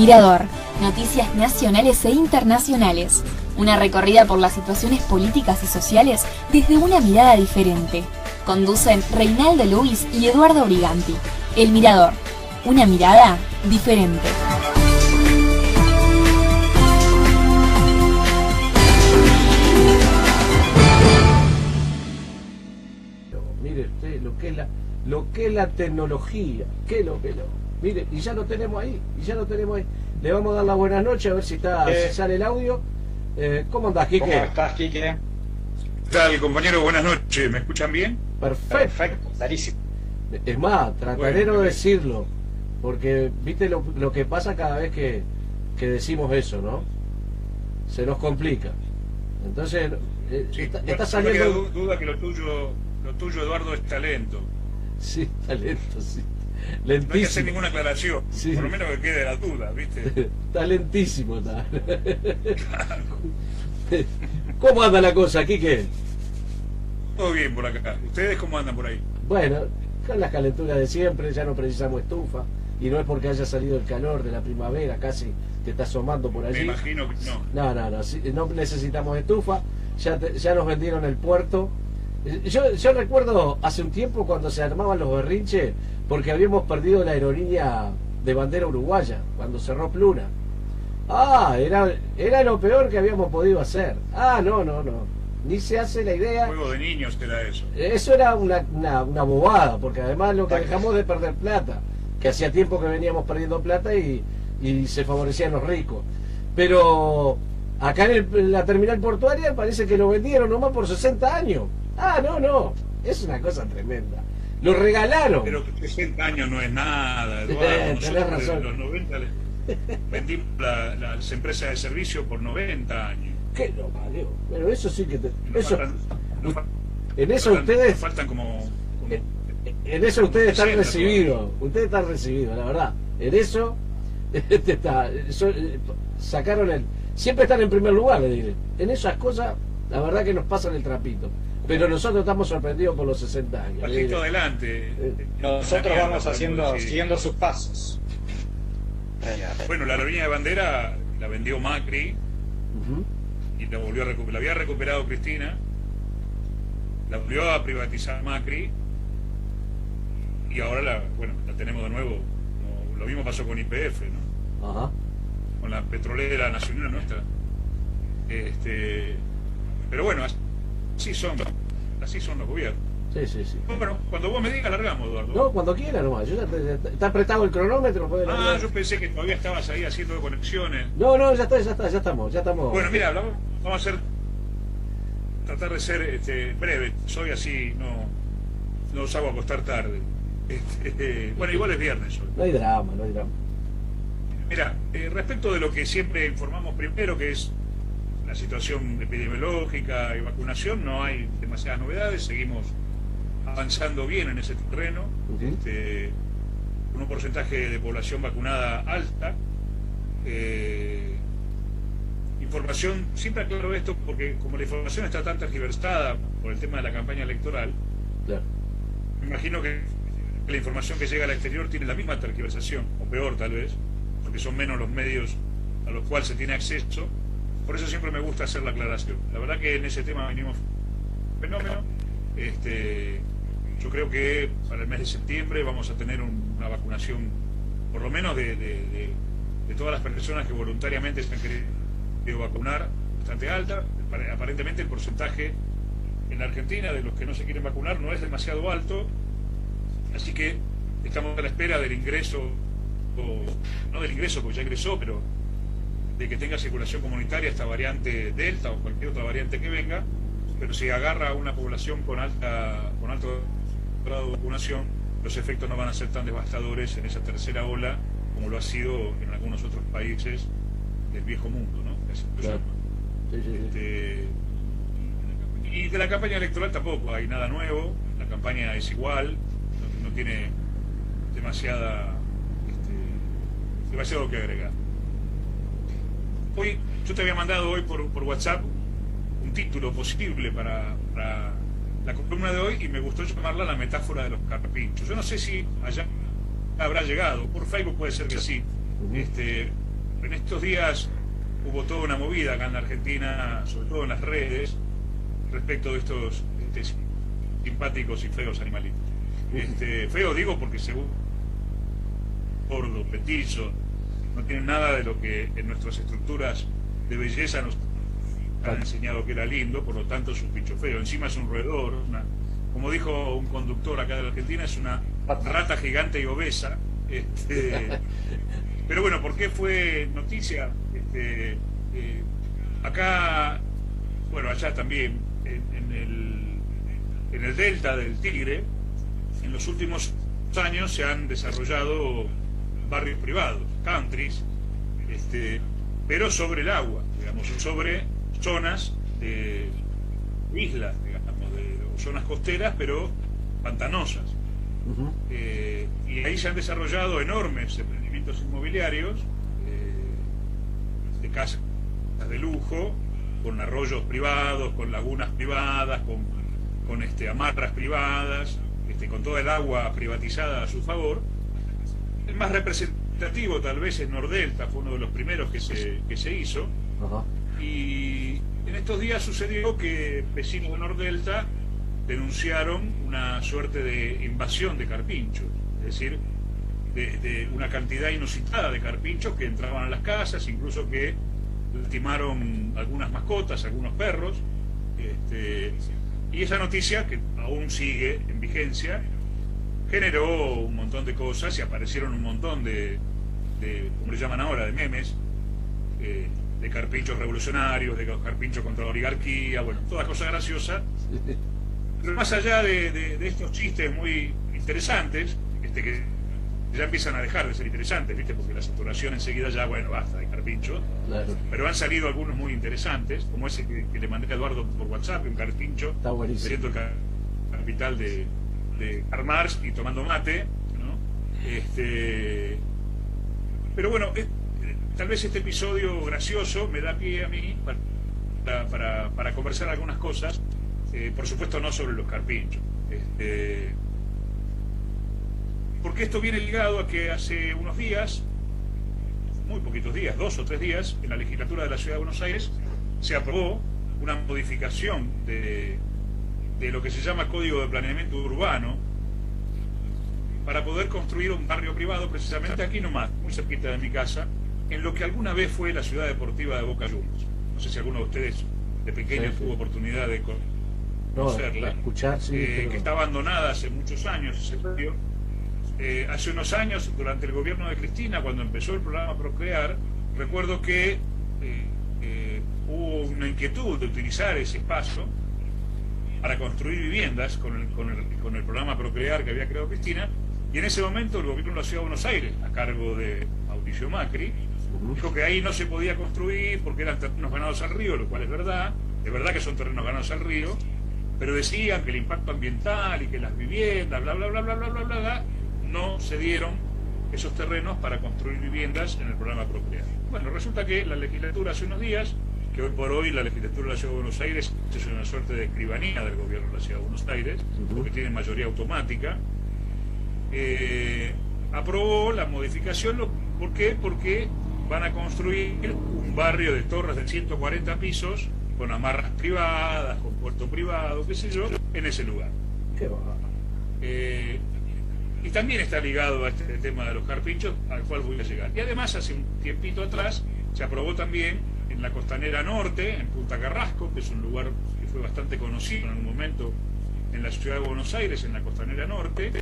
Mirador, noticias nacionales e internacionales. Una recorrida por las situaciones políticas y sociales desde una mirada diferente. Conducen Reinaldo Luis y Eduardo Briganti. El Mirador, una mirada diferente. Mire usted lo que es la tecnología, mire, y ya lo tenemos ahí, Le vamos a dar las buenas noches, a ver si sale el audio. ¿Cómo andás, Quique? ¿Cómo estás, Quique? ¿Qué tal, compañero? Buenas noches. ¿Me escuchan bien? Perfecto, clarísimo. Es más, trataré de no decirlo, porque viste lo que pasa cada vez que decimos eso, ¿no? Se nos complica. Entonces, Sí, está no saliendo... me queda duda que lo tuyo, Eduardo, es talento. Sí, talento, sí. No hay que hacer Lentísimo. ninguna aclaración, Sí. por lo menos que quede la duda, ¿viste? Talentísimo, está. ¿Cómo anda la cosa, Quique? Todo bien por acá. ¿Ustedes cómo andan por ahí? Bueno, con las calenturas de siempre, ya no precisamos estufa, y no es porque haya salido el calor de la primavera, casi te está asomando por allí. Me imagino que no. No, no necesitamos estufa, ya nos vendieron el puerto. Yo recuerdo hace un tiempo cuando se armaban los berrinches, porque habíamos perdido la aerolínea de bandera uruguaya, cuando cerró Pluna. Era lo peor que habíamos podido hacer. No, ni se hace la idea. Juego de niños era eso. Eso era una bobada, porque además lo que dejamos de perder plata, que hacía tiempo que veníamos perdiendo plata y se favorecían los ricos. Pero acá en la terminal portuaria parece que lo vendieron nomás por 60 años. No, es una cosa tremenda. Lo regalaron. Pero 60 años no es nada, Eduardo. Tenés Nosotros razón. en los 90 vendimos las empresas de servicio por 90 años. ¿Qué lo valió? Pero eso sí que... Nos En eso ustedes... faltan como En eso ustedes están 60 recibidos. Ustedes están recibidos, la verdad. En eso... sacaron siempre están en primer lugar, le diré. En esas cosas, la verdad que nos pasan el trapito. Pero nosotros estamos sorprendidos por los 60 años. pasito adelante. Nosotros vamos siguiendo sus pasos. Bueno, la aerolínea de bandera la vendió Macri y la volvió a recuperar. La había recuperado Cristina, la volvió a privatizar Macri y ahora la tenemos de nuevo. Lo mismo pasó con YPF, ¿no? Ajá. Con la petrolera nacional nuestra. Pero bueno, así son los gobiernos. Sí. Bueno, cuando vos me digas, largamos, Eduardo. No, cuando quiera nomás. Está apretado el cronómetro. Yo pensé que todavía estabas ahí haciendo conexiones. No, ya estamos. Bueno, mira, vamos a tratar de ser breve. Soy así, no os hago acostar tarde. Bueno, igual es viernes hoy. No hay drama. Mira, respecto de lo que siempre informamos primero, que es la situación epidemiológica y vacunación, no hay demasiadas novedades, seguimos avanzando bien en ese terreno, con un porcentaje de población vacunada alta. Información, siempre aclaro esto porque como la información está tan tergiversada por el tema de la campaña electoral, Claro. me imagino que la información que llega al exterior tiene la misma tergiversación, o peor tal vez, porque son menos los medios a los cuales se tiene acceso. Por eso siempre me gusta hacer la aclaración. La verdad que en ese tema venimos fenómeno. Yo creo que para el mes de septiembre vamos a tener una vacunación, por lo menos de todas las personas que voluntariamente se han querido vacunar, bastante alta. Aparentemente el porcentaje en la Argentina de los que no se quieren vacunar no es demasiado alto, así que estamos a la espera del ingreso, no del ingreso porque ya ingresó, pero de que tenga circulación comunitaria esta variante Delta o cualquier otra variante que venga. Pero si agarra a una población con alto grado de vacunación, los efectos no van a ser tan devastadores en esa tercera ola como lo ha sido en algunos otros países del viejo mundo, ¿no? Claro. Y de la campaña electoral tampoco hay nada nuevo. La campaña es igual, no tiene demasiado que agregar. Hoy, yo te había mandado hoy por WhatsApp un título posible para la columna de hoy y me gustó llamarla la metáfora de los carpinchos. Yo no sé si allá habrá llegado, por Facebook puede ser que sí. en estos días hubo toda una movida acá en la Argentina, sobre todo en las redes, respecto de estos simpáticos y feos animalitos. Feo digo porque según gordo, petizo, no tienen nada de lo que en nuestras estructuras de belleza nos han enseñado que era lindo, por lo tanto es un bicho feo. Encima es un roedor, como dijo un conductor acá de la Argentina, es una rata gigante y obesa. Pero bueno, ¿por qué fue noticia? Acá, bueno, allá también, en el delta del Tigre, en los últimos años se han desarrollado barrios privados, countries, pero sobre el agua, digamos, sobre zonas de islas, digamos, o zonas costeras, pero pantanosas. Y ahí se han desarrollado enormes emprendimientos inmobiliarios, de casas de lujo, con arroyos privados, con lagunas privadas, con amarras privadas, con toda el agua privatizada a su favor. El más representativo tal vez es Nordelta, fue uno de los primeros que se hizo. Y en estos días sucedió que vecinos de Nordelta denunciaron una suerte de invasión de carpinchos, es decir, de una cantidad inusitada de carpinchos que entraban a las casas, incluso que lastimaron algunas mascotas, algunos perros. Y esa noticia, que aún sigue en vigencia, generó un montón de cosas y aparecieron un montón de como le llaman ahora, de memes, de carpinchos revolucionarios, de carpinchos contra la oligarquía, bueno, toda cosa graciosa. Pero más allá de estos chistes muy interesantes, que ya empiezan a dejar de ser interesantes, ¿viste? Porque la saturación enseguida ya, bueno, basta de carpincho. Claro. Pero han salido algunos muy interesantes, como ese que le mandé a Eduardo por WhatsApp, un carpincho, siendo el capital de Karl Marx y tomando mate, ¿no? Pero bueno, tal vez este episodio gracioso me da pie a mí para conversar algunas cosas, por supuesto no sobre los carpinchos. Porque esto viene ligado a que hace unos días, muy poquitos días, 2 o 3 días, en la legislatura de la Ciudad de Buenos Aires se aprobó una modificación de lo que se llama Código de Planeamiento Urbano para poder construir un barrio privado precisamente aquí nomás, muy cerquita de mi casa, en lo que alguna vez fue la ciudad deportiva de Boca Juniors. No sé si alguno de ustedes de pequeño tuvo oportunidad de conocerla, que está abandonada hace muchos años ese predio. Hace unos años, durante el gobierno de Cristina, cuando empezó el programa Procrear, recuerdo que hubo una inquietud de utilizar ese espacio para construir viviendas con el programa Procrear que había creado Cristina, y en ese momento el gobierno de la Ciudad de Buenos Aires, a cargo de Mauricio Macri, dijo que ahí no se podía construir porque eran terrenos ganados al río, lo cual es verdad que son terrenos ganados al río, pero decían que el impacto ambiental y que las viviendas, bla, bla, bla, bla, bla, bla, bla, bla, no se dieron esos terrenos para construir viviendas en el programa Procrear. Bueno, resulta que la legislatura hace unos días, que hoy por hoy la legislatura de la Ciudad de Buenos Aires es una suerte de escribanía del gobierno de la Ciudad de Buenos Aires, porque tiene mayoría automática, aprobó la modificación. ¿Por qué? Porque van a construir un barrio de torres de 140 pisos, con amarras privadas, con puerto privado, qué sé yo, en ese lugar. Qué va. Y también está ligado a este tema de los carpinchos, al cual voy a llegar. Y además, hace un tiempito atrás, se aprobó también en la Costanera Norte, en Punta Carrasco, que es un lugar que fue bastante conocido en algún momento en la Ciudad de Buenos Aires, en la Costanera Norte,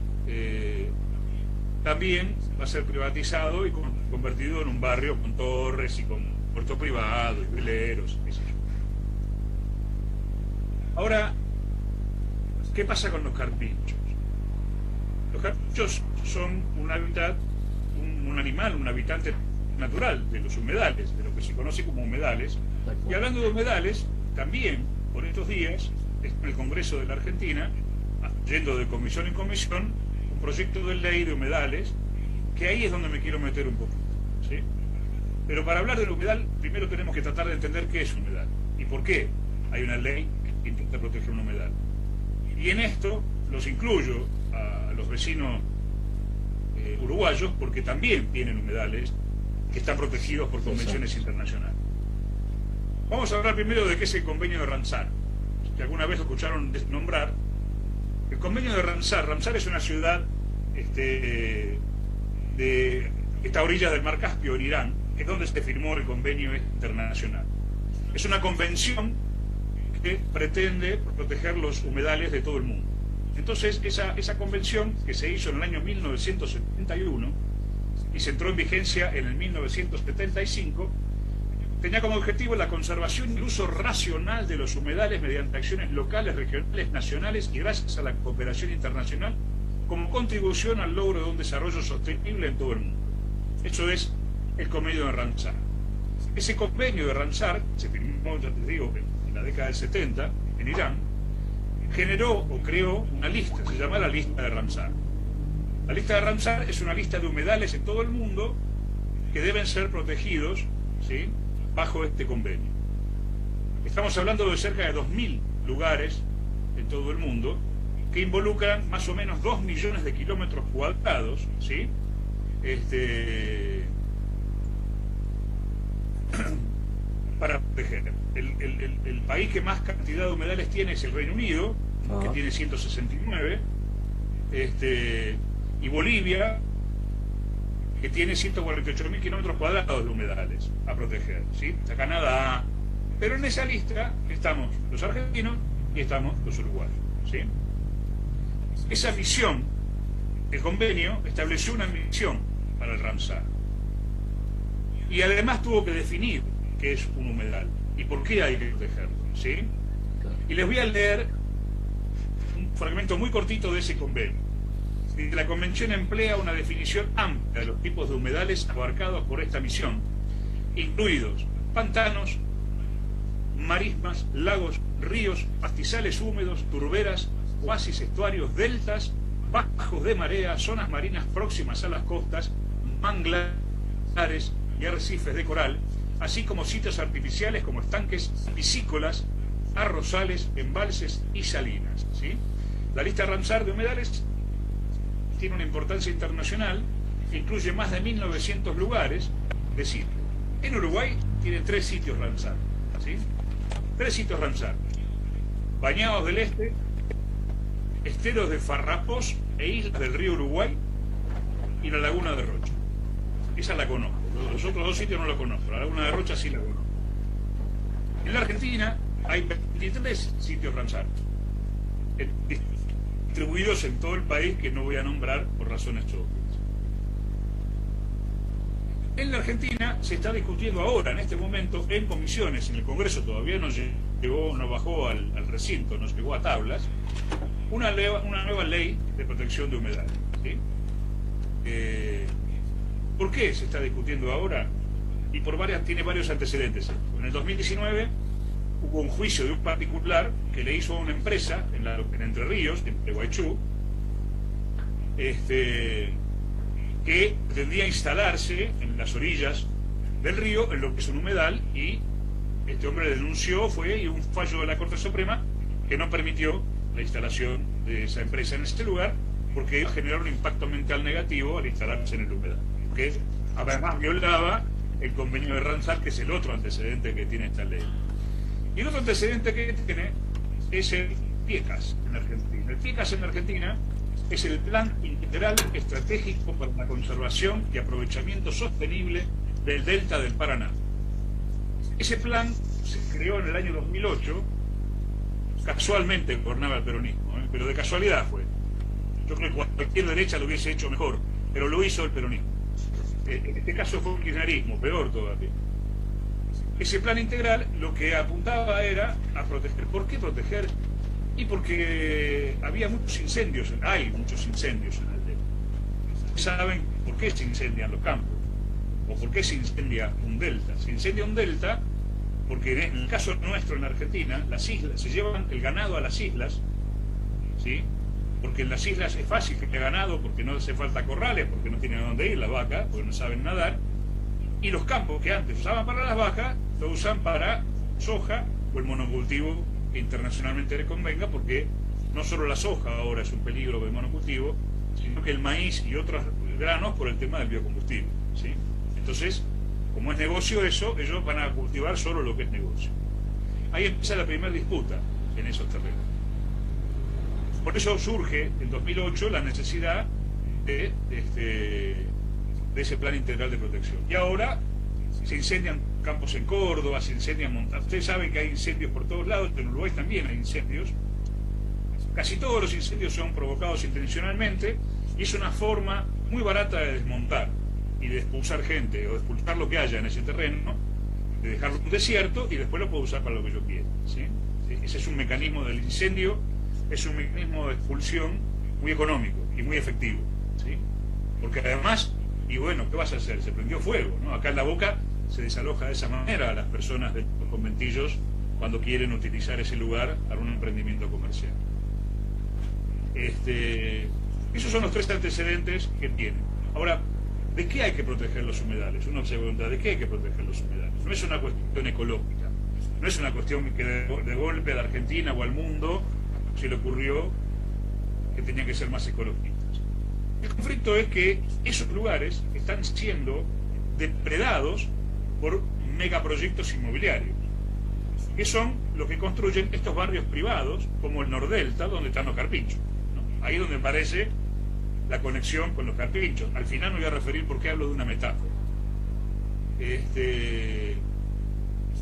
también va a ser privatizado y convertido en un barrio con torres y con puerto privado y veleros, qué sé yo. Ahora, ¿qué pasa con los carpinchos? Los carpinchos son un hábitat, un animal, un habitante natural de los humedales, de lo que se conoce como humedales. Y hablando de humedales, también por estos días, en el Congreso de la Argentina, yendo de comisión en comisión, un proyecto de ley de humedales, que ahí es donde me quiero meter un poquito, ¿sí? Pero para hablar del humedal, primero tenemos que tratar de entender qué es un humedal y por qué hay una ley que intenta proteger un humedal. Y en esto los incluyo a los vecinos uruguayos, porque también tienen humedales. que están protegidos por convenciones internacionales. Vamos a hablar primero de qué es el convenio de Ramsar, que alguna vez lo escucharon nombrar. El convenio de Ramsar. Ramsar es una ciudad que está a orillas del mar Caspio, en Irán, que es donde se firmó el convenio internacional. Es una convención que pretende proteger los humedales de todo el mundo. Entonces, esa convención, que se hizo en el año 1971 y se entró en vigencia en el 1975, tenía como objetivo la conservación y el uso racional de los humedales mediante acciones locales, regionales, nacionales y gracias a la cooperación internacional como contribución al logro de un desarrollo sostenible en todo el mundo. Eso es el convenio de Ramsar. Ese convenio de Ramsar se firmó, ya te digo, en la década del 70 en Irán, generó o creó una lista, se llama la lista de Ramsar. La lista de Ramsar es una lista de humedales en todo el mundo que deben ser protegidos, ¿sí?, bajo este convenio. Estamos hablando de cerca de 2.000 lugares en todo el mundo que involucran más o menos 2 millones de kilómetros cuadrados, ¿sí?, para proteger. El país que más cantidad de humedales tiene es el Reino Unido, que tiene 169, y Bolivia, que tiene 148.000 kilómetros cuadrados de humedales a proteger, ¿sí? Está Canadá, pero en esa lista estamos los argentinos y estamos los uruguayos, ¿sí? Esa misión, el convenio estableció una misión para el Ramsar y además tuvo que definir qué es un humedal y por qué hay que protegerlo, ¿sí? Y les voy a leer un fragmento muy cortito de ese convenio. La convención emplea una definición amplia de los tipos de humedales abarcados por esta misión, incluidos pantanos, marismas, lagos, ríos, pastizales húmedos, turberas, oasis, estuarios, deltas, bajos de marea, zonas marinas próximas a las costas, manglares y arrecifes de coral, así como sitios artificiales como estanques piscícolas, arrozales, embalses y salinas, ¿sí? La lista Ramsar de humedales tiene una importancia internacional que incluye más de 1.900 lugares de sitio. En Uruguay tiene 3 sitios Ramsar, ¿sí? 3 sitios Ramsar: Bañados del Este, esteros de Farrapos e islas del río Uruguay y la laguna de Rocha. Esa la conozco. Los otros 2 sitios no la conozco. La laguna de Rocha sí la conozco. En la Argentina hay 23 sitios Ramsar, distribuidos en todo el país, que no voy a nombrar por razones obvias. En la Argentina se está discutiendo ahora, en este momento, en comisiones, en el Congreso todavía no llegó, no bajó al recinto, no llegó a tablas, una nueva ley de protección de humedales, ¿sí? ¿Por qué se está discutiendo ahora? Y tiene varios antecedentes. En el 2019 hubo un juicio de un particular que le hizo a una empresa en Entre Ríos, en Pehuaychú, que pretendía instalarse en las orillas del río, en lo que es un humedal, y este hombre denunció, y un fallo de la Corte Suprema que no permitió la instalación de esa empresa en este lugar, porque iba a generar un impacto ambiental negativo al instalarse en el humedal, que además violaba el convenio de Ramsar, que es el otro antecedente que tiene esta ley. Y el otro antecedente que tiene es el PIECAS en Argentina. El PIECAS en Argentina es el Plan Integral Estratégico para la Conservación y Aprovechamiento Sostenible del Delta del Paraná. Ese plan se creó en el año 2008, casualmente gobernaba el peronismo, pero de casualidad fue. Yo creo que cualquier derecha lo hubiese hecho mejor, pero lo hizo el peronismo. En este caso fue el kirchnerismo, peor todavía. Ese plan integral lo que apuntaba era a proteger. ¿Por qué proteger? Y porque había muchos incendios, hay muchos incendios en el delta. ¿Saben por qué se incendian los campos? ¿O por qué se incendia un delta? Se incendia un delta porque en el caso nuestro en Argentina, las islas, se llevan el ganado a las islas, ¿sí? Porque en las islas es fácil que haya ganado, porque no hace falta corrales, porque no tienen a dónde ir las vacas, porque no saben nadar. Y los campos que antes usaban para las vacas, lo usan para soja o el monocultivo que internacionalmente le convenga, porque no solo la soja ahora es un peligro de monocultivo, sino que el maíz y otros granos por el tema del biocombustible, ¿sí? Entonces, como es negocio eso, ellos van a cultivar solo lo que es negocio. Ahí empieza la primera disputa en esos terrenos. Por eso surge en 2008 la necesidad de ese plan integral de protección. Y ahora se incendian campos en Córdoba, se incendian montañas. Ustedes saben que hay incendios por todos lados, en Uruguay también hay incendios. Casi todos los incendios son provocados intencionalmente y es una forma muy barata de desmontar y de expulsar gente o de expulsar lo que haya en ese terreno, de dejarlo un desierto y después lo puedo usar para lo que yo quiera, ¿sí? Ese es un mecanismo del incendio, es un mecanismo de expulsión muy económico y muy efectivo, ¿sí? Porque además, y bueno, ¿qué vas a hacer? Se prendió fuego, ¿no? Acá en La Boca se desaloja de esa manera a las personas de los conventillos cuando quieren utilizar ese lugar para un emprendimiento comercial. Esos son los tres antecedentes que tienen. Ahora, ¿de qué hay que proteger los humedales? Uno se pregunta, ¿de qué hay que proteger los humedales? No es una cuestión ecológica, no es una cuestión que de golpe a la Argentina o al mundo se le ocurrió que tenían que ser más ecologistas. El conflicto es que esos lugares están siendo depredados por megaproyectos inmobiliarios, que son los que construyen estos barrios privados, como el Nordelta, donde están los carpinchos, ¿no? Ahí donde aparece la conexión con los carpinchos. Al final me voy a referir porque hablo de una metáfora.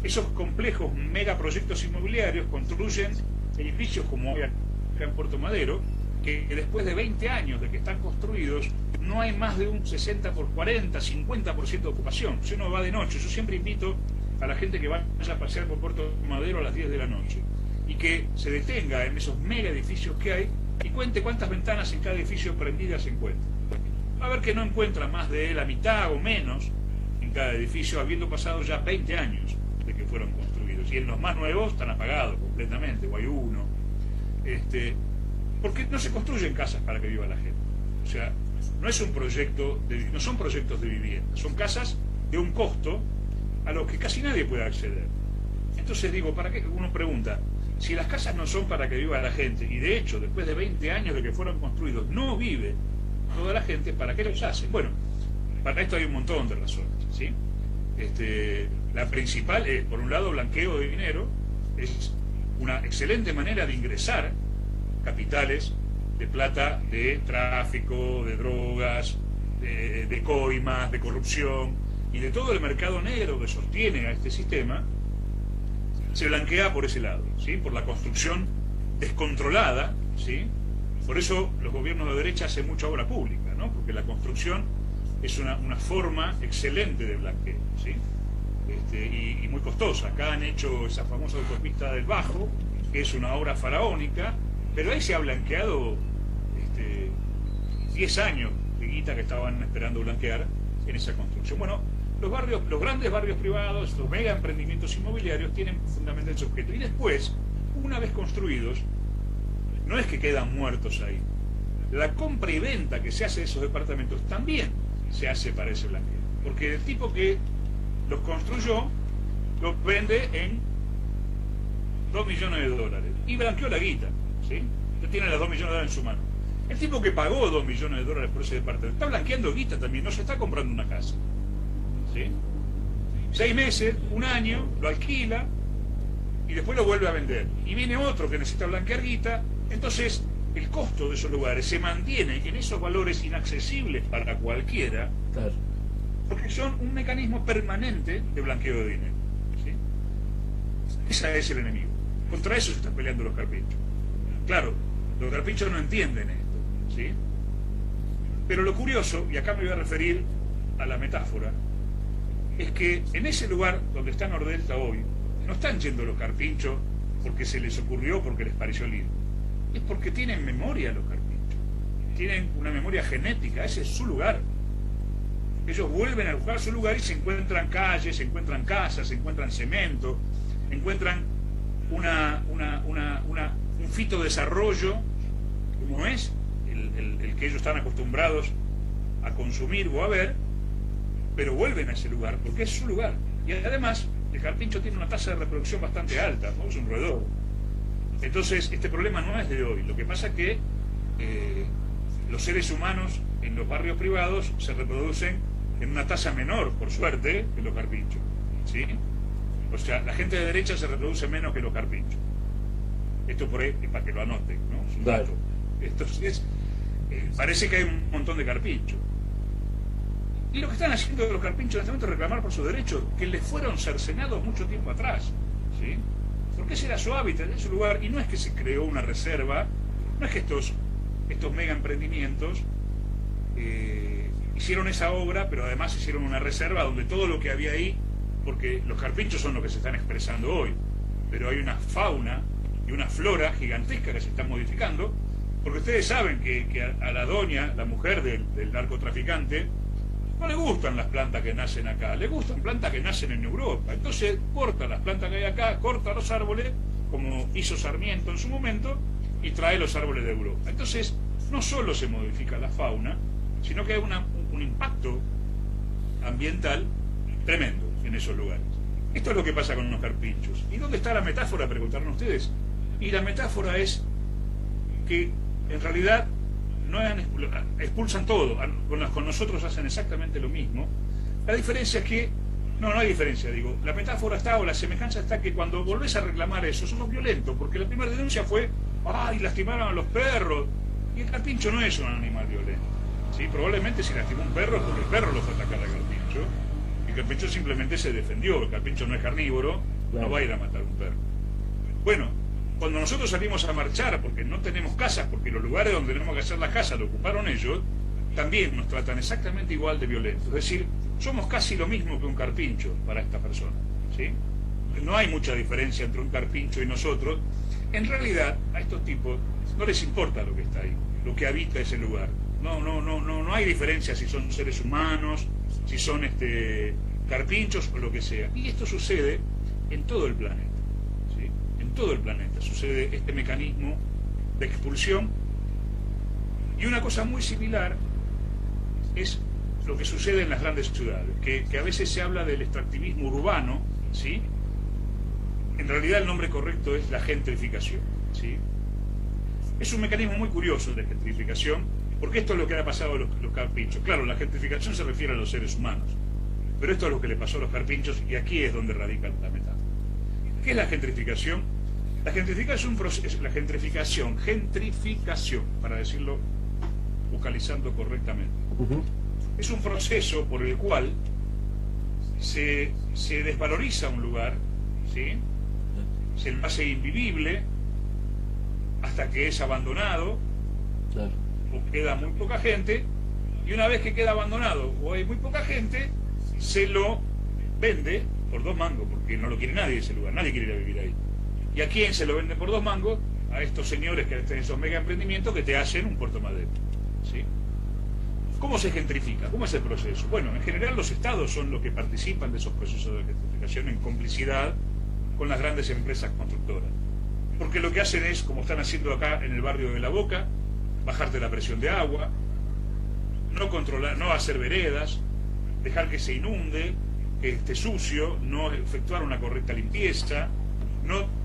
Esos complejos megaproyectos inmobiliarios construyen edificios como acá en Puerto Madero, que después de 20 años de que están construidos, no hay más de un 60 por 40, 50% de ocupación. Si uno va de noche, yo siempre invito a la gente que vaya a pasear por Puerto Madero a las 10 de la noche y que se detenga en esos mega edificios que hay y cuente cuántas ventanas en cada edificio prendidas se encuentran. Va a ver que no encuentra más de la mitad o menos en cada edificio, habiendo pasado ya 20 años de que fueron construidos. Y en los más nuevos están apagados completamente, o hay uno. Porque no se construyen casas para que viva la gente. O sea, no es un proyecto no son proyectos de vivienda, son casas de un costo a lo que casi nadie puede acceder. Entonces digo, ¿para qué? Uno pregunta, si las casas no son para que viva la gente, y de hecho, después de 20 años de que fueron construidos, no vive toda la gente, ¿para qué los hacen? Bueno, para esto hay un montón de razones, ¿sí? La principal es, por un lado, blanqueo de dinero, es una excelente manera de ingresar capitales de plata, de tráfico, de drogas, de coimas, de corrupción y de todo el mercado negro que sostiene a este sistema. Se blanquea por ese lado, ¿sí? Por la construcción descontrolada, ¿sí? Por eso los gobiernos de derecha hacen mucha obra pública, ¿no? Porque la construcción es una forma excelente de blanqueo, ¿sí? Y muy costosa. Acá han hecho esa famosa autopista del Bajo, que es una obra faraónica, pero ahí se ha blanqueado 10 años de guita que estaban esperando blanquear en esa construcción. Bueno, los grandes barrios privados, los mega emprendimientos inmobiliarios tienen fundamentalmente ese objeto. Y después, una vez construidos, no es que quedan muertos ahí. La compra y venta que se hace de esos departamentos también se hace para ese blanqueo. Porque el tipo que los construyó los vende en $2 millones y blanqueó la guita, ¿sí? Ya tiene las $2 millones en su mano. El tipo que pagó $2 millones por ese departamento está blanqueando guita también, no se está comprando una casa, ¿sí? 6 meses, un año, lo alquila y después lo vuelve a vender. Y viene otro que necesita blanquear guita, entonces el costo de esos lugares se mantiene en esos valores inaccesibles para cualquiera, claro, porque son un mecanismo permanente de blanqueo de dinero, ¿sí? Ese es el enemigo. Contra eso se están peleando los carpinchos. Claro, los carpinchos no entienden esto, ¿sí? Pero lo curioso, y acá me voy a referir a la metáfora, es que en ese lugar donde está Nordelta hoy, no están yendo los carpinchos porque se les ocurrió, porque les pareció lindo. Es porque tienen memoria los carpinchos. Tienen una memoria genética, ese es su lugar. Ellos vuelven a buscar su lugar y se encuentran calles, se encuentran casas, se encuentran cemento, encuentran un fitodesarrollo, como es el que ellos están acostumbrados a consumir o a ver, pero vuelven a ese lugar, porque es su lugar. Y además, el carpincho tiene una tasa de reproducción bastante alta, ¿no? Es un roedor. Entonces, este problema no es de hoy. Lo que pasa es que los seres humanos en los barrios privados se reproducen en una tasa menor, por suerte, que los carpinchos, ¿sí? O sea, la gente de derecha se reproduce menos que los carpinchos. Esto por ahí, para que lo anoten, ¿no? Es un dato. Entonces, parece que hay un montón de carpinchos. Y lo que están haciendo los carpinchos en este momento es reclamar por sus derechos, que les fueron cercenados mucho tiempo atrás, ¿sí? Porque ese era su hábitat, ese lugar, y no es que se creó una reserva, no es que estos mega emprendimientos hicieron esa obra, pero además hicieron una reserva donde todo lo que había ahí, porque los carpinchos son los que se están expresando hoy, pero hay una fauna y una flora gigantesca que se están modificando, porque ustedes saben que a la doña, la mujer del narcotraficante, no le gustan las plantas que nacen acá, le gustan plantas que nacen en Europa. Entonces corta las plantas que hay acá, corta los árboles, como hizo Sarmiento en su momento, y trae los árboles de Europa. Entonces, no solo se modifica la fauna, sino que hay un impacto ambiental tremendo en esos lugares. Esto es lo que pasa con los carpinchos. ¿Y dónde está la metáfora? Preguntaron ustedes. Y la metáfora es que en realidad no expulsan todo, con nosotros hacen exactamente lo mismo. La diferencia es que, no hay diferencia, digo, la metáfora está, o la semejanza está, que cuando volvés a reclamar eso, somos violentos, porque la primera denuncia fue, ¡ay, lastimaron a los perros! Y el carpincho no es un animal violento, ¿sí? Probablemente si lastimó un perro es porque el perro lo fue a atacar al carpincho, el carpincho simplemente se defendió, el carpincho no es carnívoro, no va a ir a matar a un perro. Bueno, cuando nosotros salimos a marchar, porque no tenemos casas, porque los lugares donde tenemos que hacer las casas lo ocuparon ellos, también nos tratan exactamente igual de violentos. Es decir, somos casi lo mismo que un carpincho para esta persona, ¿sí? No hay mucha diferencia entre un carpincho y nosotros. En realidad, a estos tipos no les importa lo que está ahí, lo que habita ese lugar. No hay diferencia si son seres humanos, si son carpinchos o lo que sea. Y esto sucede en todo el planeta. Todo el planeta sucede este mecanismo de expulsión, y una cosa muy similar es lo que sucede en las grandes ciudades, que a veces se habla del extractivismo urbano, ¿sí? En realidad el nombre correcto es la gentrificación, ¿sí? Es un mecanismo muy curioso de gentrificación, porque esto es lo que ha pasado a los carpinchos. Claro, la gentrificación se refiere a los seres humanos, pero esto es lo que le pasó a los carpinchos, y aquí es donde radica la metáfora. ¿Qué es la gentrificación? La gentrificación, para decirlo vocalizando correctamente, es un proceso por el cual se desvaloriza un lugar, ¿sí? Se lo hace invivible hasta que es abandonado, o queda muy poca gente, y una vez que queda abandonado o hay muy poca gente, se lo vende por 2 mangos, porque no lo quiere nadie ese lugar, nadie quiere ir a vivir ahí. ¿Y a quién se lo vende por 2 mangos? A estos señores que tienen esos mega emprendimientos que te hacen un Puerto Madero, ¿sí? ¿Cómo se gentrifica? ¿Cómo es el proceso? Bueno, en general los estados son los que participan de esos procesos de gentrificación en complicidad con las grandes empresas constructoras. Porque lo que hacen es, como están haciendo acá en el barrio de La Boca, bajarte la presión de agua, no controlar, no hacer veredas, dejar que se inunde, que esté sucio, no efectuar una correcta limpieza, no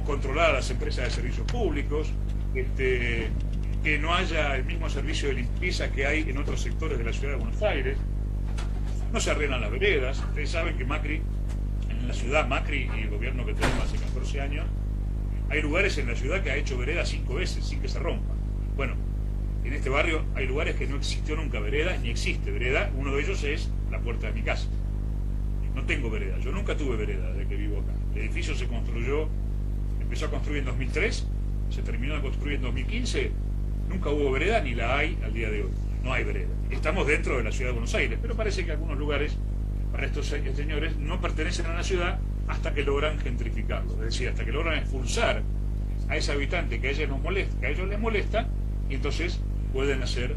controlar a las empresas de servicios públicos, que no haya el mismo servicio de limpieza que hay en otros sectores de la ciudad de Buenos Aires, no se arreglan las veredas. Ustedes saben que Macri, en la ciudad, Macri y el gobierno que tenemos hace 14 años, hay lugares en la ciudad que ha hecho veredas 5 veces sin que se rompa. Bueno, en este barrio hay lugares que no existió nunca vereda, ni existe vereda. Uno de ellos es la puerta de mi casa. No tengo vereda, yo nunca tuve vereda desde que vivo acá. El edificio se empezó a construir en 2003, se terminó de construir en 2015, nunca hubo vereda ni la hay al día de hoy. No hay vereda. Estamos dentro de la ciudad de Buenos Aires, pero parece que algunos lugares para estos señores no pertenecen a la ciudad hasta que logran gentrificarlo, es decir, hasta que logran expulsar a ese habitante que a ellos les molesta, y entonces pueden hacer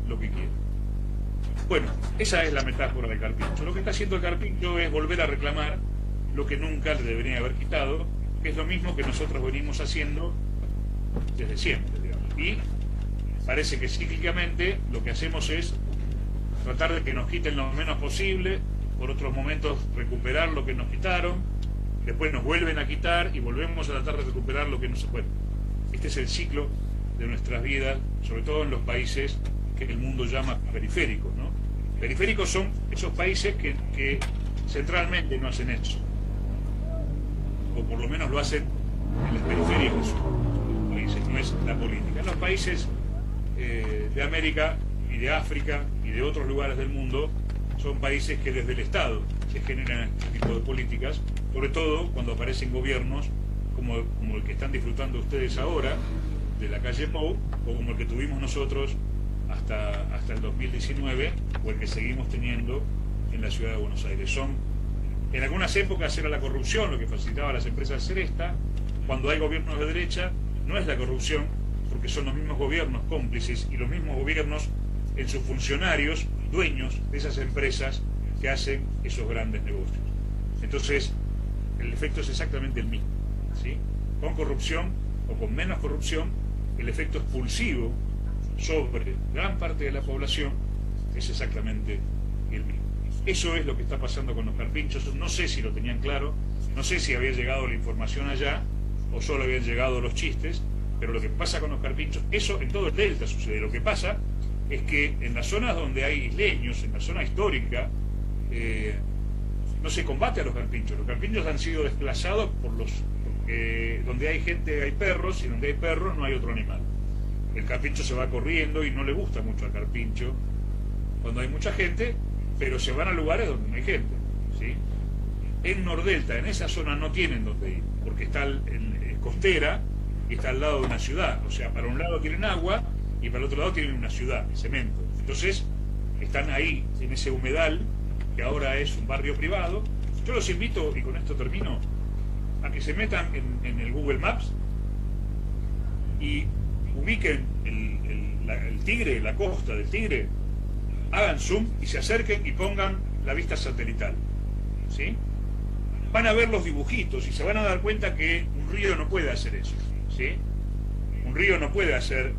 lo que quieren. Bueno, esa es la metáfora del carpincho. Lo que está haciendo el carpincho es volver a reclamar lo que nunca le deberían haber quitado, que es lo mismo que nosotros venimos haciendo desde siempre, digamos. Y parece que cíclicamente lo que hacemos es tratar de que nos quiten lo menos posible, por otros momentos recuperar lo que nos quitaron, después nos vuelven a quitar y volvemos a tratar de recuperar lo que no se puede. Este es el ciclo de nuestras vidas, sobre todo en los países que el mundo llama periféricos, ¿no? Periféricos son esos países que centralmente no hacen eso, o por lo menos lo hacen en las periferias de sus países, no es la política. En los países de América y de África y de otros lugares del mundo son países que desde el Estado se generan este tipo de políticas, sobre todo cuando aparecen gobiernos como el que están disfrutando ustedes ahora, de la calle Pou, o como el que tuvimos nosotros hasta el 2019, o el que seguimos teniendo en la ciudad de Buenos Aires. En algunas épocas era la corrupción lo que facilitaba a las empresas hacer esta. Cuando hay gobiernos de derecha, no es la corrupción, porque son los mismos gobiernos cómplices y los mismos gobiernos en sus funcionarios, dueños de esas empresas que hacen esos grandes negocios. Entonces, el efecto es exactamente el mismo, ¿sí? Con corrupción o con menos corrupción, el efecto expulsivo sobre gran parte de la población es exactamente el mismo. Eso es lo que está pasando con los carpinchos. No sé si lo tenían claro, no sé si había llegado la información allá o solo habían llegado los chistes, pero lo que pasa con los carpinchos, eso en todo el delta sucede. Lo que pasa es que en las zonas donde hay isleños, en la zona histórica, no se combate a los carpinchos. Los carpinchos han sido desplazados porque donde hay gente hay perros, y donde hay perros no hay otro animal. El carpincho se va corriendo y no le gusta mucho al carpincho cuando hay mucha gente, pero se van a lugares donde no hay gente, ¿sí? En Nordelta, en esa zona, no tienen donde ir, porque está es costera y está al lado de una ciudad. O sea, para un lado tienen agua y para el otro lado tienen una ciudad, cemento. Entonces, están ahí, en ese humedal, que ahora es un barrio privado. Yo los invito, y con esto termino, a que se metan en el Google Maps y ubiquen el Tigre, la costa del Tigre, hagan zoom y se acerquen y pongan la vista satelital, ¿sí? Van a ver los dibujitos y se van a dar cuenta que un río no puede hacer eso, ¿sí? Un río no puede hacer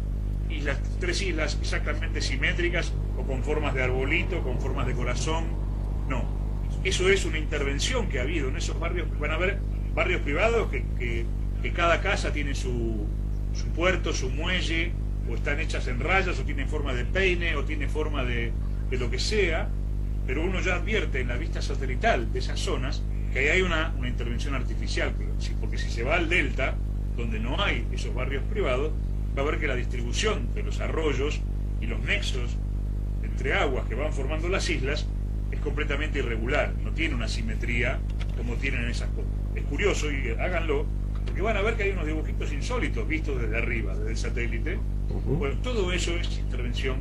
tres islas exactamente simétricas o con formas de arbolito, con formas de corazón. No, eso es una intervención que ha habido en esos barrios. Van a ver barrios privados que cada casa tiene su puerto, su muelle, o están hechas en rayas, o tienen forma de peine, o tiene forma de lo que sea, pero uno ya advierte en la vista satelital de esas zonas que ahí hay una intervención artificial, porque si se va al delta, donde no hay esos barrios privados, va a ver que la distribución de los arroyos y los nexos entre aguas que van formando las islas es completamente irregular, no tiene una simetría como tienen esas cosas. Es curioso, y háganlo, porque van a ver que hay unos dibujitos insólitos vistos desde arriba, desde el satélite. Bueno, todo eso es intervención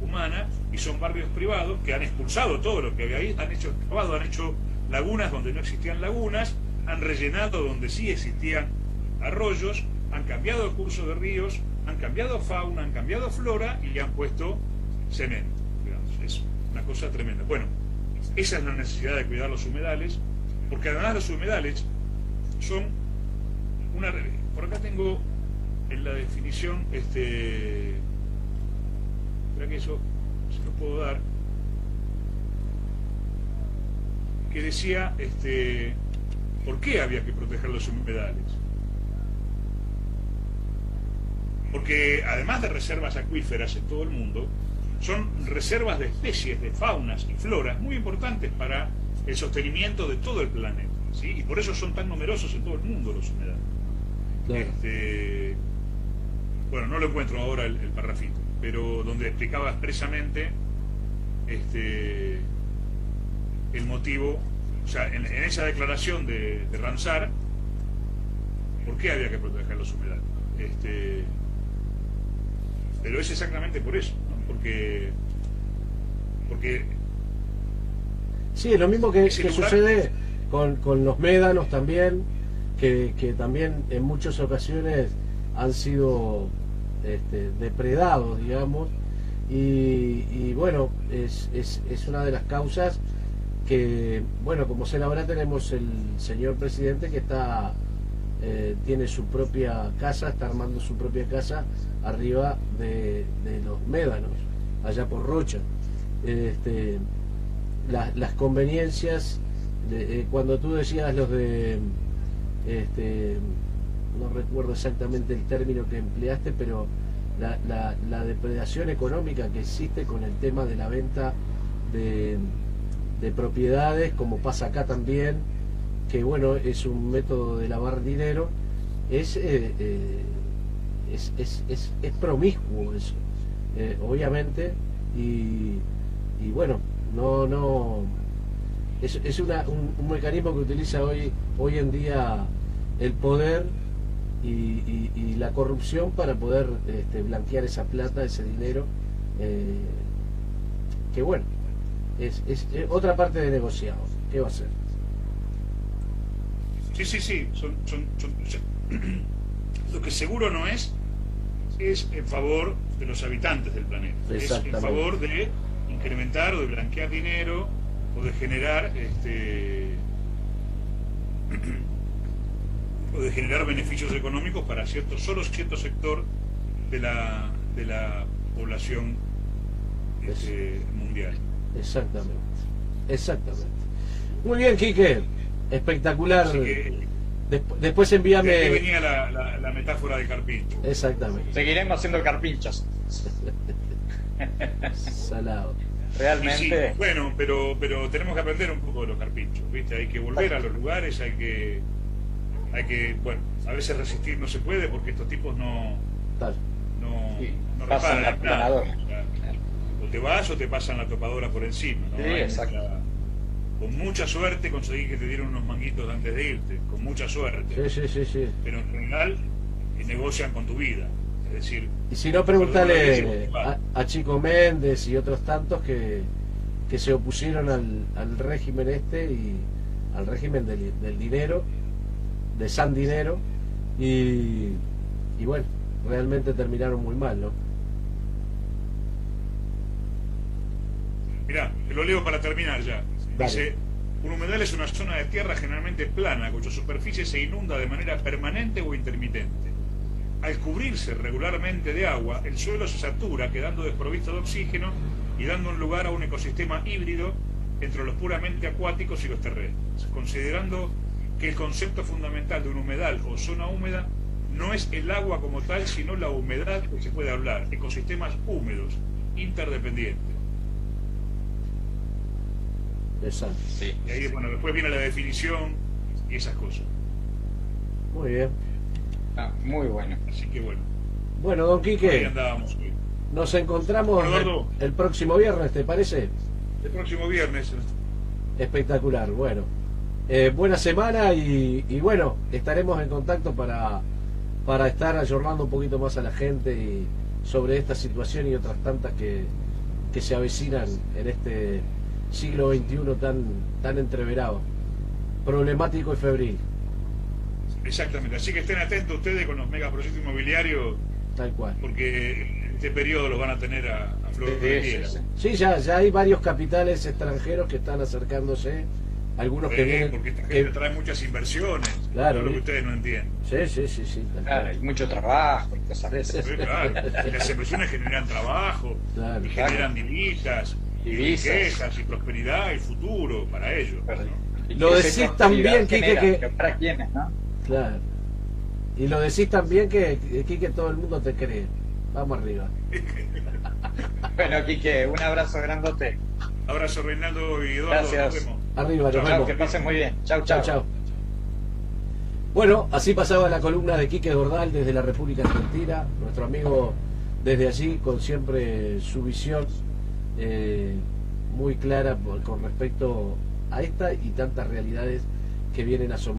humana, y son barrios privados que han expulsado todo lo que había ahí, han hecho lagunas donde no existían lagunas, han rellenado donde sí existían arroyos, han cambiado el curso de ríos, han cambiado fauna, han cambiado flora y han puesto cemento, digamos. Es una cosa tremenda. Bueno, esa es la necesidad de cuidar los humedales, porque además los humedales son por acá tengo en la definición, espera que eso se lo puedo dar, que decía por qué había que proteger los humedales. Porque además de reservas acuíferas en todo el mundo, son reservas de especies, de faunas y floras muy importantes para el sostenimiento de todo el planeta, ¿sí? Y por eso son tan numerosos en todo el mundo los humedales. Claro. Bueno, no lo encuentro ahora el parrafito, pero donde explicaba expresamente el motivo, o sea, en esa declaración de Ramsar, por qué había que proteger los humedales. Pero es exactamente por eso, ¿no? Porque sí, es lo mismo que sucede con los médanos también, que también en muchas ocasiones han sido depredados, digamos, y bueno, es una de las causas que, bueno, como se ahora tenemos el señor presidente que tiene su propia casa, está armando su propia casa arriba de los médanos, allá por Rocha. Las conveniencias, cuando tú decías los de, no recuerdo exactamente el término que empleaste, pero la depredación económica que existe con el tema de la venta de, de propiedades, como pasa acá también, que bueno, es un método de lavar dinero, es promiscuo eso, obviamente, y bueno, no es un mecanismo que utiliza hoy en día el poder y la corrupción para poder blanquear esa plata, ese dinero, que bueno, es otra parte de negociado. ¿Qué va a hacer? Sí, lo que seguro no es en favor de los habitantes del planeta, es en favor de incrementar o de blanquear dinero o de generar beneficios económicos para solo cierto sector de la población mundial. Exactamente. Muy bien, Quique, espectacular. Después envíame. De aquí venía la metáfora de carpincho. Exactamente. Seguiremos haciendo carpinchos. Salado. Realmente. Sí, bueno, pero tenemos que aprender un poco de los carpinchos, ¿viste? Hay que volver a los lugares, hay que, bueno, a veces resistir no se puede porque estos tipos no pasan la reparan nada. planadora. O te vas o te pasan la topadora por encima, ¿no? Sí, exacto. Con mucha suerte conseguís que te dieran unos manguitos antes de irte, con mucha suerte. Sí. Pero en general negocian con tu vida. Es decir, y si no, preguntale a Chico Méndez y otros tantos que se opusieron al régimen y al régimen del dinero, de San Dinero, y bueno, realmente terminaron muy mal, ¿no? Mirá, te lo leo para terminar ya. Dale. Dice: un humedal es una zona de tierra generalmente plana, cuya superficie se inunda de manera permanente o intermitente. Al cubrirse regularmente de agua, el suelo se satura, quedando desprovisto de oxígeno y dando un lugar a un ecosistema híbrido entre los puramente acuáticos y los terrestres. Considerando que el concepto fundamental de un humedal o zona húmeda no es el agua como tal, sino la humedad que se puede hablar, ecosistemas húmedos, interdependientes. Exacto. Sí. Y ahí, bueno, después viene la definición y esas cosas. Muy bien. Muy bueno. Así que bueno. Bueno, don Ahí Quique, andábamos hoy. nos encontramos Bueno, Eduardo, el próximo viernes, ¿te parece? el próximo viernes. Espectacular. Bueno, buena semana y bueno, estaremos en contacto para estar ayornando un poquito más a la gente y sobre esta situación y otras tantas que se avecinan en este siglo XXI tan entreverado, problemático y febril. Exactamente, así que estén atentos ustedes con los megaproyectos inmobiliarios, Tal cual. porque en este periodo los van a tener a flor de piel. Sí, ya hay varios capitales extranjeros que están acercándose, algunos que vienen... Porque esta gente trae muchas inversiones, Claro, es lo que ustedes no entienden. Sí. Claro, hay mucho trabajo, cosas de esas. Claro, y las inversiones generan trabajo, Claro. y generan divisas, y riquezas, y prosperidad, y futuro para ellos, ¿no? Lo decís también, Quique, que... ¿Para quiénes, no? Claro. Y lo decís también que todo el mundo te cree. Vamos arriba. Bueno, Quique, un abrazo grandote. Abrazo, Reinaldo y Eduardo. Gracias. Nos vemos. Arriba, nos Chao, vemos. que pasen muy bien. Chau. Chao. Bueno, así pasaba la columna de Quique Dordal desde la República Argentina, nuestro amigo desde allí, con siempre su visión muy clara con respecto a esta y tantas realidades que vienen a asomar.